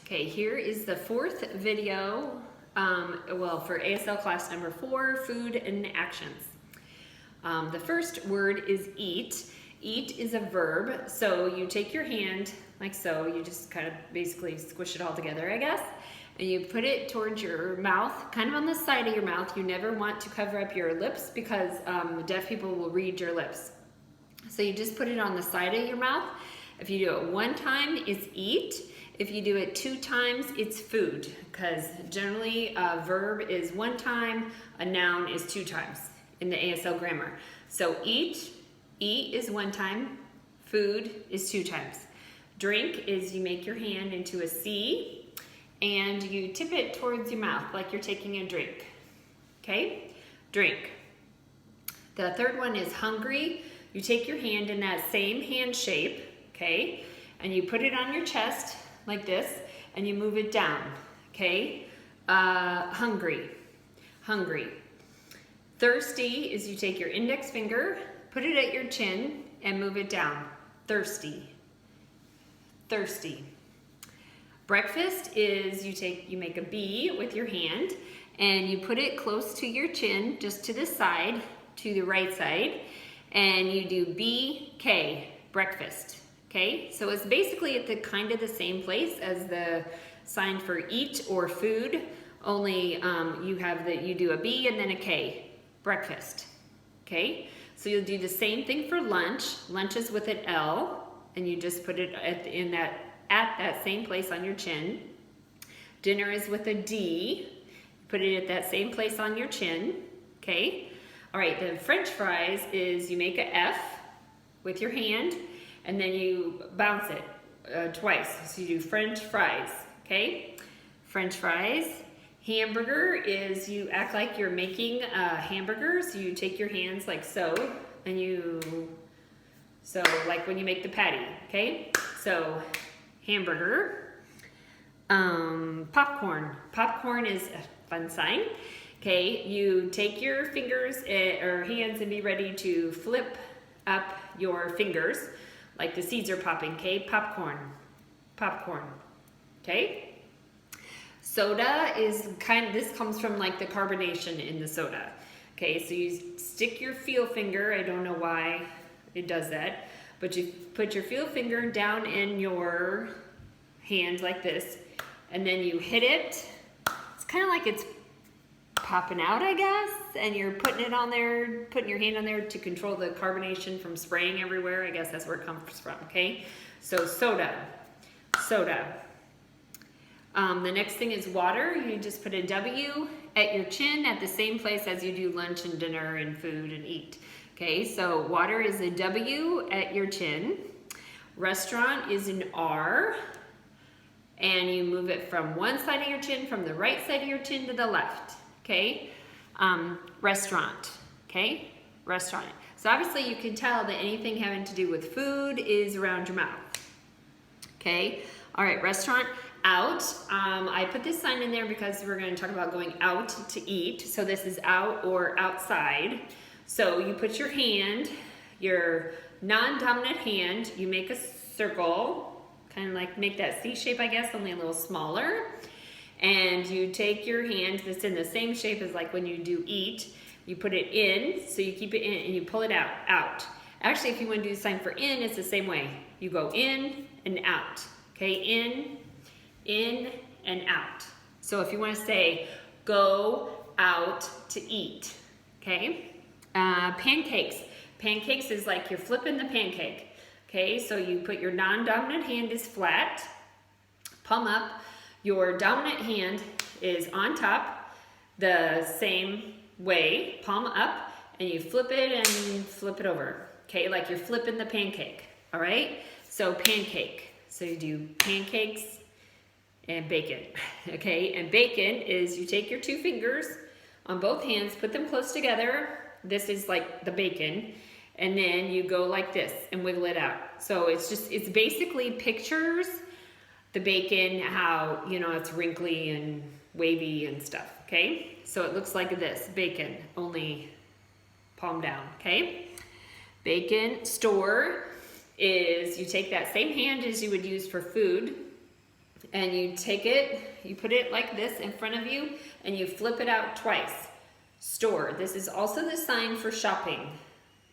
Okay, here is the fourth video, for ASL class number 4, food and actions. The first word is eat. Eat is a verb, so you take your hand like so, you just kind of basically squish it all together, I guess, and you put it towards your mouth, kind of on the side of your mouth. You never want to cover up your lips because deaf people will read your lips. So you just put it on the side of your mouth. If you do it one time, it's eat. If you do it 2 times, it's food, because generally a verb is 1 time, a noun is 2 times in the ASL grammar. So eat is 1 time, food is 2 times. Drink is you make your hand into a C and you tip it towards your mouth like you're taking a drink. Okay? Drink. The third one is hungry. You take your hand in that same hand shape, okay, and you put it on your chest like this, and you move it down, okay? Hungry. Thirsty is you take your index finger, put it at your chin, and move it down. Thirsty. Breakfast is you make a B with your hand, and you put it close to your chin, just to the side, to the right side, and you do BK, breakfast. Okay, so it's basically at the kind of the same place as the sign for eat or food, only you do a B and then a K, breakfast. Okay, so you'll do the same thing for lunch. Lunch is with an L, and you just put it at that same place on your chin. Dinner is with a D. Put it at that same place on your chin. Okay, all right. Then French fries is you make a F with your hand, and then you bounce it twice. So you do French fries, okay? French fries. Hamburger is you act like you're making a hamburger. So you take your hands like so, and so like when you make the patty, okay? So hamburger. Popcorn. Popcorn is a fun sign. Okay, you take your fingers or hands and be ready to flip up your fingers like the seeds are popping, okay? Popcorn, okay? Soda is this comes from like the carbonation in the soda. Okay, so you stick your feel finger, I don't know why it does that, but you put your feel finger down in your hand like this, and then you hit it. It's kind of like it's popping out, I guess, and you're putting your hand on there to control the carbonation from spraying everywhere. I guess that's where it comes from, okay? So soda. The next thing is water. You just put a W at your chin at the same place as you do lunch and dinner and food and eat. Okay, so water is a W at your chin. Restaurant is an R, and you move it from one side of your chin, from the right side of your chin to the left. Okay, restaurant, okay, restaurant. So obviously you can tell that anything having to do with food is around your mouth. Okay, all right, restaurant. Out, I put this sign in there because we're going to talk about going out to eat. So this is out or outside. So you put your hand, your non-dominant hand, you make a circle, kind of like make that C shape, I guess, only a little smaller. And you take your hand that's in the same shape as like when you do eat, you put it in, so you keep it in and you pull it out. Actually, if you want to do the sign for in, it's the same way. You go in and out, okay? In and out. So if you want to say, go out to eat, okay? Pancakes. Pancakes is like you're flipping the pancake, okay? So you put your non-dominant hand is flat, palm up. Your dominant hand is on top, the same way, palm up, and you flip it and flip it over, okay? Like you're flipping the pancake, all right? So pancake, so you do pancakes and bacon, okay? And bacon is you take your 2 fingers on both hands, put them close together. This is like the bacon, and then you go like this and wiggle it out. So it's basically pictures the bacon, how, it's wrinkly and wavy and stuff, okay? So it looks like this, bacon, only palm down, okay? Bacon. Store is you take that same hand as you would use for food, and you take it, you put it like this in front of you, and you flip it out twice. Store. This is also the sign for shopping.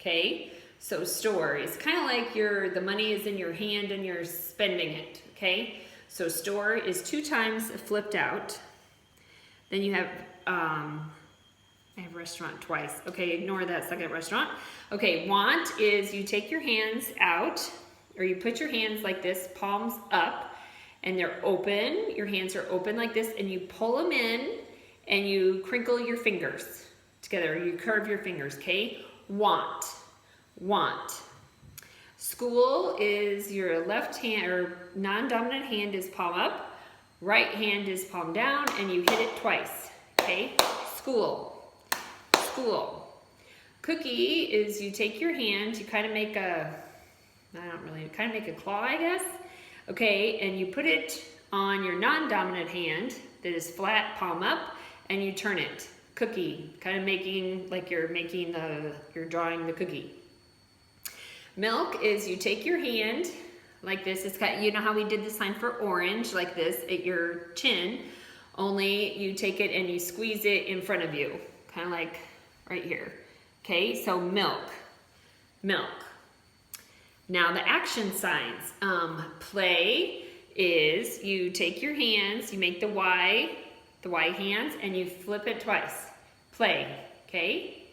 Okay? So store. It's kind of like the money is in your hand and you're spending it. Okay? So store is 2 times flipped out. Then you have, I have restaurant twice. Okay, ignore that second restaurant. Okay, want is you take your hands out, or you put your hands like this, palms up, and they're open. Your hands are open like this, and you pull them in, and you crinkle your fingers together. You curve your fingers, okay? Want, want. School is your left hand, or non-dominant hand is palm up. Right hand is palm down, and you hit it twice, okay? School, school. Cookie is you take your hand, you kind of make a, kind of make a claw, I guess. Okay, and you put it on your non-dominant hand that is flat, palm up, and you turn it. Cookie, kind of making, like you're drawing the cookie. Milk is you take your hand, like this. It's got, you know how we did the sign for orange, like this at your chin, only you take it and you squeeze it in front of you, kind of like right here. Okay, so milk, milk. Now the action signs. Play is you take your hands, you make the Y hands, and you flip it twice. Play, okay?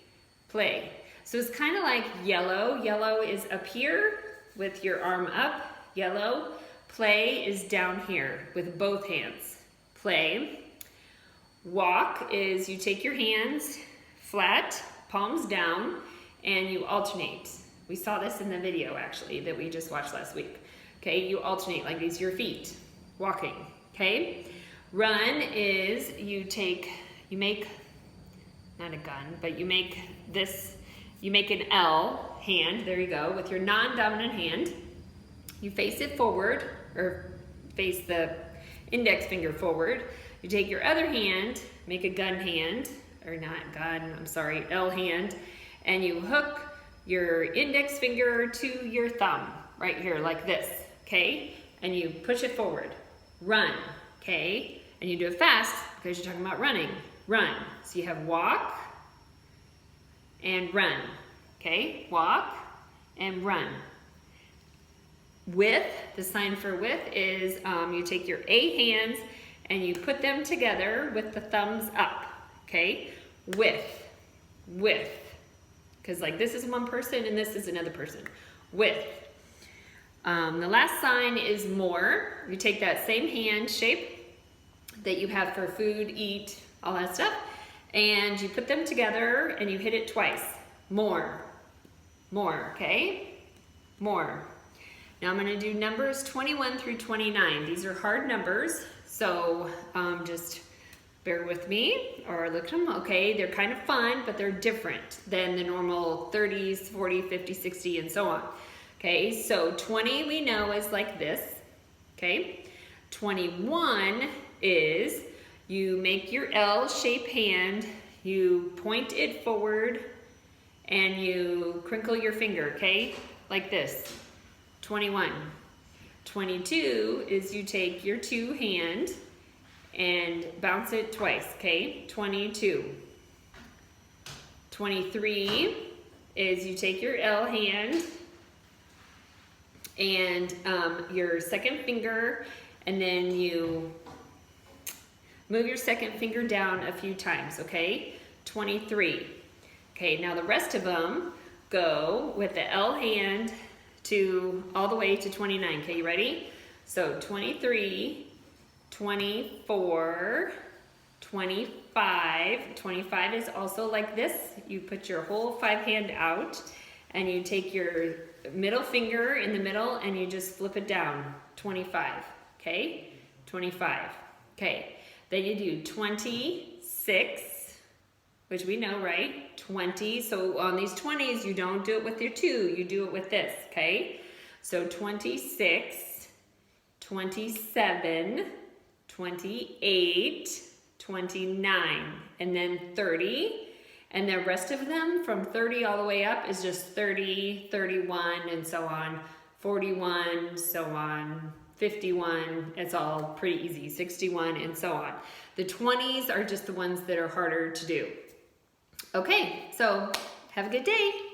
Play. So it's kind of like yellow. Yellow is up here with your arm up. Yellow. Play is down here with both hands. Play. Walk is you take your hands flat, palms down, and you alternate. We saw this in the video actually that we just watched last week. Okay, you alternate like these, your feet, walking, okay? Run is you make, not a gun, but you make this, you make an L hand, there you go, with your non-dominant hand. You face it forward, or face the index finger forward. You take your other hand, make a gun hand, or not gun, I'm sorry, L hand, and you hook your index finger to your thumb, right here, like this, okay? And you push it forward. Run, okay? And you do it fast, because you're talking about running. Run. So you have walk and run, okay? Walk and run. With, the sign for with is you take your A hands and you put them together with the thumbs up, okay? With, because like this is one person and this is another person. With. The last sign is more. You take that same hand shape that you have for food, eat, all that stuff, and you put them together and you hit it twice. More, okay? More. Now I'm going to do numbers 21 through 29. These are hard numbers, so just bear with me or look at them. Okay, they're kind of fun, but they're different than the normal 30s, 40, 50, 60, and so on. Okay, so 20 we know is like this. Okay, 21 is you make your L-shaped hand, you point it forward, and you crinkle your finger, okay, like this. 21. 22 is you take your 2 hand and bounce it twice, okay? 22. 23 is you take your L hand and your second finger, and then you move your second finger down a few times, okay? 23. Okay, now the rest of them go with the L hand to all the way to 29. Okay, you ready? So 23, 24, 25. 25 is also like this. You put your whole 5 hand out and you take your middle finger in the middle and you just flip it down. 25. Okay? 25. Okay. Then you do 26, which we know, right? 20. So on these 20s, you don't do it with your 2. You do it with this, okay? So 26, 27, 28, 29, and then 30. And the rest of them from 30 all the way up is just 30, 31, and so on. 41, so on. 51, it's all pretty easy, 61, and so on. The 20s are just the ones that are harder to do. Okay, so have a good day.